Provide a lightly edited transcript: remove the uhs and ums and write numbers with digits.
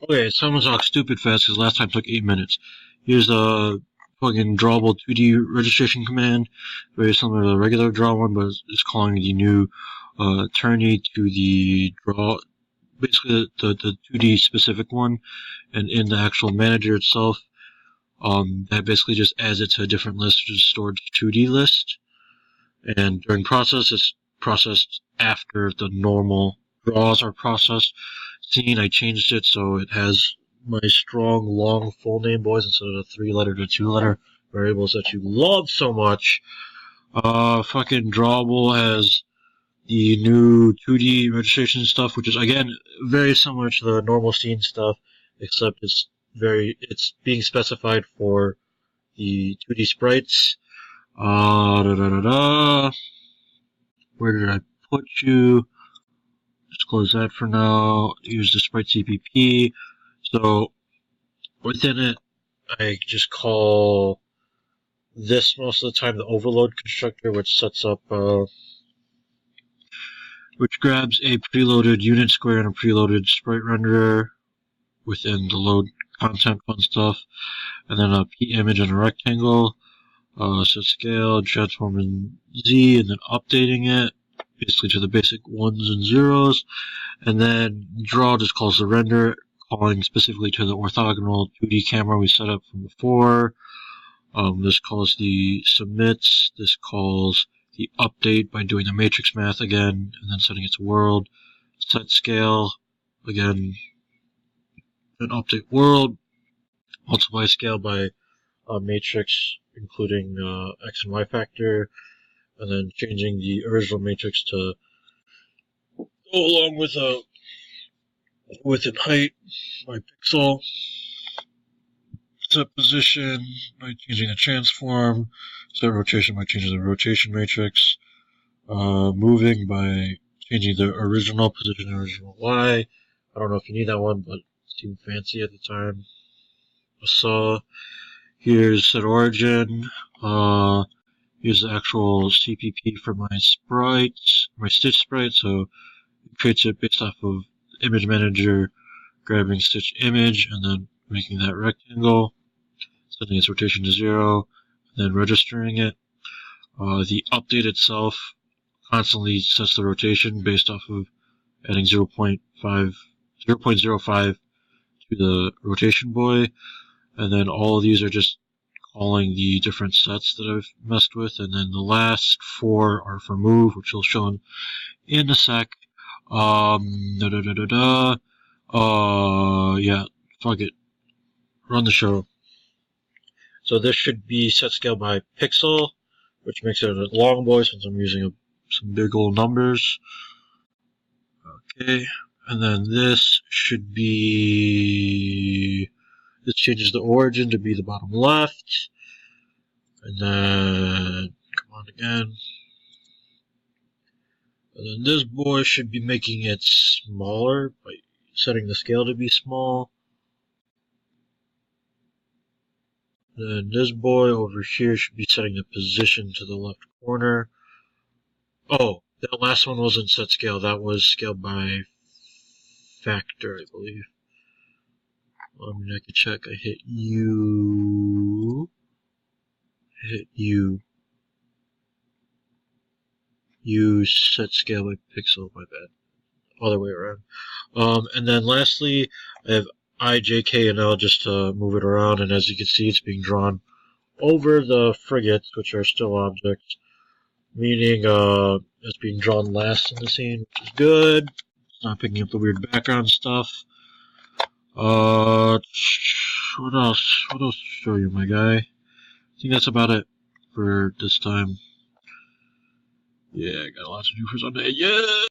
Okay, someone's talk stupid fast because last time took 8 minutes. Here's a fucking drawable 2D registration command, very similar to the regular draw one, but it's calling the new tourney to the draw, basically the 2D specific one, and in the actual manager itself, that basically just adds it to a different list, which is stored 2D list. And during process, it's processed after the normal draws are processed. Scene, I changed it so it has my strong, long, full name boys instead of the 3-letter to 2-letter variables that you love so much. Fucking Drawable has the new 2D registration stuff, which is again very similar to the normal scene stuff, except it's being specified for the 2D sprites. Da da da da. Where did I put you? Just close that for now. Use the sprite CPP. So within it, I just call this most of the time the overload constructor, which sets up, which grabs a preloaded unit square and a preloaded sprite renderer within the load content fun stuff, and then a p image and a rectangle. Set scale, transform in Z, and then updating it basically to the basic 1s and 0s, and then draw just calls the render, calling specifically to the orthogonal 2D camera we set up from before. This calls the submits, this calls the update by doing the matrix math again, and then setting it to world. Set scale, again, then update world, multiply scale by matrix, including x and y factor, and then changing the original matrix to go along with width and height by pixel. Set position by changing the transform. Set rotation by changing the rotation matrix. Moving by changing the original position and original y. I don't know if you need that one, but it seemed fancy at the time. So here's set origin. Here's the actual CPP for my sprites, my stitch sprite. So it creates it based off of image manager, grabbing stitch image and then making that rectangle, setting its rotation to 0, then registering it. The update itself constantly sets the rotation based off of adding 0.05 to the rotation buoy, and then all of these are just calling the different sets that I've messed with, and then the last 4 are for move, which will show in a sec. Yeah, fuck it. Run the show. So this should be set scale by pixel, which makes it a long boy since I'm using some big old numbers. Okay, and then this should be, this changes the origin to be the bottom left, and then, come on again, and then this boy should be making it smaller by setting the scale to be small. Then this boy over here should be setting the position to the left corner. Oh, that last one wasn't set scale. That was scaled by factor, I believe. I mean, I could check. I hit U. U set scale by pixel. My bad. Other way around. And then lastly, I have I, J, K, and L just to move it around. And as you can see, it's being drawn over the frigates, which are still objects, meaning it's being drawn last in the scene, which is good. It's not picking up the weird background stuff. What else? What else to show you, my guy? I think that's about it for this time. Yeah, I got a lot to do for Sunday. Yeah!